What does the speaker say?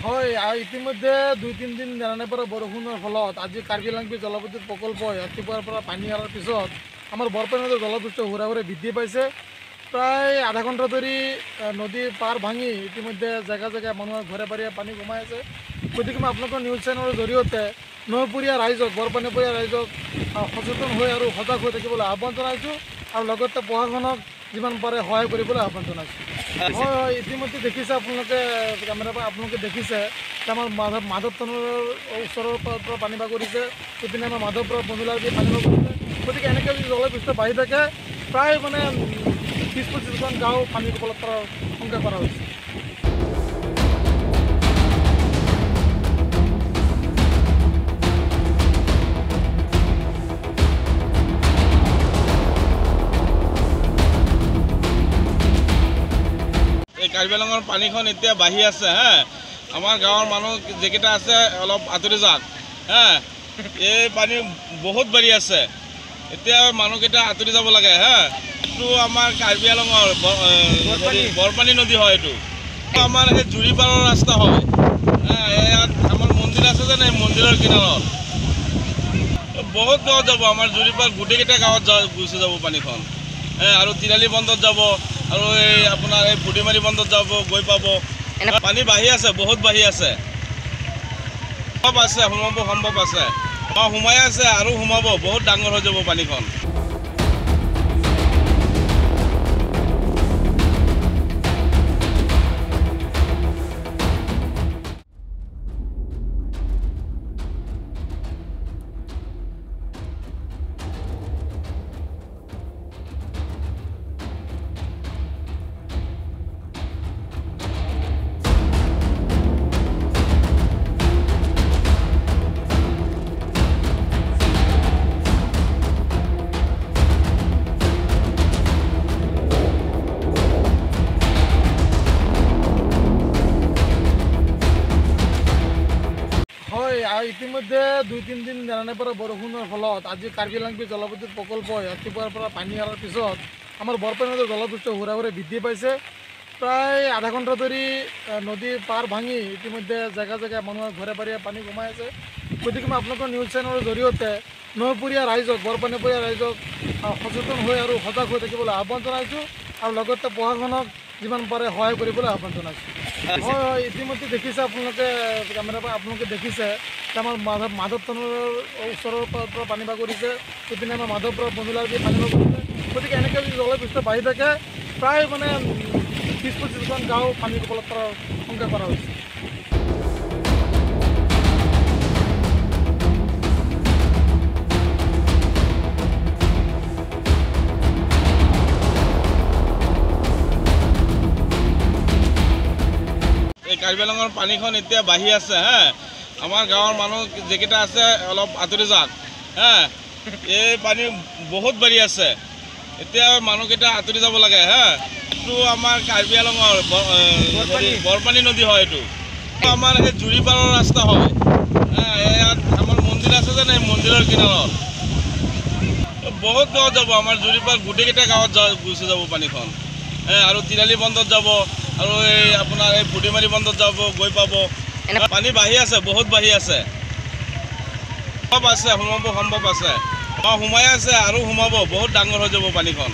হয় ইতিমধ্যে ২-৩ দিন জানানে পৰা বৰষুণৰ ফলত আজি কাৰ্বি আংলং জলবিদ্যুৎ প্ৰকল্পই ৰাতিপুৱাৰ পৰা পানী এৰাৰ পিছত আমাৰ বৰপানী নদীৰ জলপৃষ্ঠ হুৰা হুৰে বৃদ্ধি পাইছে। প্ৰায় আধা ঘণ্টা ধৰি নদীৰ পাৰ ভাঙি ইতিমধ্যে জেগা জেগা মানুহৰ ঘৰে বাৰীয়ে পানী সোমাই আছে। গতিকে মই আপোনালোকৰ নিউজ চেনেলৰ জৰিয়তে নৈপৰীয়া ৰাইজক বৰপানীপৰীয়া ৰাইজক সচেতন হৈ আৰু সজাগ হৈ থাকিবলৈ আহ্বান জনাইছোঁ আৰু লগতে প্ৰশাসনক যিমান পাৰে সহায় কৰিবলৈ আহ্বান জনাইছোঁ। হয় হয় ইতিমধ্যে দেখিছে আপোনালোকে কেমেৰাৰ পৰা আপোনালোকে দেখিছে আমাৰ মাধৱ টনেলৰ ওচৰৰ পৰা পানী বাগৰিছে, ইপিনে আমাৰ মাধৱপুৰৰ বন্ধুলাৰ পানী বাগৰিছে। গতিকে এনেকৈ যদি জলপৃষ্ঠ বাঢ়ি থাকে প্ৰায় 20-25খন গাঁও পানীৰ কবলত পৰাৰ শংকা কৰা হৈছে। কাৰ্বি আংলঙৰ পানীখন এতিয়া বাঢ়ি আছে হা। আমাৰ গাঁৱৰ মানুহ যিকেইটা আছে অলপ আঁতৰি যাওক হা। এই পানী বহুত বাঢ়ি আছে, এতিয়া মানুহকেইটা আঁতৰি যাব লাগে হা। এইটো আমাৰ কাৰ্বি আংলঙৰ বৰপানী নদী হয়। এইটো আমাৰ সেই জুৰিপাৰৰ ৰাস্তা হয় হা। ইয়াত আমাৰ মন্দিৰ আছে যে এই মন্দিৰৰ কিনাৰত বহুত গাঁৱত যাব। আমাৰ জুৰিপাৰ গোটেইকেইটা গাঁৱত গুচি যাব পানীখন আৰু তিৰালি বন্ধত যাব আৰু এই আপোনাৰ এই পুটিমাৰি বন্ধত যাব গৈ পাব। পানী বাঢ়ি আছে, বহুত বাঢ়ি আছে, সম্ভৱ আছে, সোমাব সম্ভৱ আছে। সোমাই আছে আৰু সোমাব, বহুত ডাঙৰ হৈ যাব পানীখন। ইতিমধ্যে ২-৩ দিন জানানে পৰা বৰষুণৰ ফলত আজি কাৰ্বি আংলং জলবিদ্যুৎ প্ৰকল্পই ৰাতিপুৱাৰ পৰা পানী এৰাৰ পিছত আমাৰ বৰপানী নদীৰ জলপৃষ্ঠ হুৰা হুৰে বৃদ্ধি পাইছে। প্ৰায় আধা ঘণ্টা ধৰি নদীৰ পাৰ ভাঙি ইতিমধ্যে জেগা জেগা মানুহৰ ঘৰে বাৰীয়ে পানী সোমাই আছে। গতিকে মই আপোনালোকৰ নিউজ চেনেলৰ জৰিয়তে নৈপৰীয়া ৰাইজক বৰপানীপৰীয়া ৰাইজক সচেতন হৈ আৰু সজাগ হৈ থাকিবলৈ আহ্বান জনাইছোঁ আৰু লগতে প্ৰশাসনক যিমান পাৰে সহায় কৰিবলৈ আহ্বান জনাইছোঁ। হয় হয় ইতিমধ্যে দেখিছে আপোনালোকে কেমেৰাৰ পৰা আপোনালোকে দেখিছে আমাৰ মাধৱ টনেলৰ ওচৰৰ পৰা পানী বাগৰিছে, ইপিনে আমাৰ মাধৱপুৰৰ বন্ধুলাৰ পানী বাগৰিছে। গতিকে এনেকৈ যদি জলপৃষ্ঠ বাঢ়ি থাকে প্ৰায় 20-25খন গাঁও পানীৰ কবলত পৰাৰ শংকা কৰা হৈছে। কাৰ্বি আংলঙৰ পানীখন এতিয়া বাঢ়ি আছে হা। আমাৰ গাঁৱৰ মানুহ যিকেইটা আছে অলপ আঁতৰি যাওক হা। এই পানী বহুত বাঢ়ি আছে, এতিয়া মানুহকেইটা আঁতৰি যাব লাগে হা। এইটো আমাৰ কাৰ্বি আংলঙৰ বৰপানী নদী হয়। এইটো আমাৰ সেই জুৰিপাৰৰ ৰাস্তা হয় হা। ইয়াত আমাৰ মন্দিৰ আছে যে এই মন্দিৰৰ কিনাৰত বহুত গাঁৱত যাব। আমাৰ জুৰিপাৰ গোটেইকেইটা গাঁৱত গুচি যাব পানীখন আৰু তিৰালি বন্ধত যাব আৰু এই আপোনাৰ এই পুটিমাৰি বন্ধত যাব গৈ পাব। পানী বাঢ়ি আছে, বহুত বাঢ়ি আছে, সম্ভৱ আছে, সোমাব সম্ভৱ আছে। সোমাই আছে আৰু সোমাব, বহুত ডাঙৰ হৈ যাব পানীখন।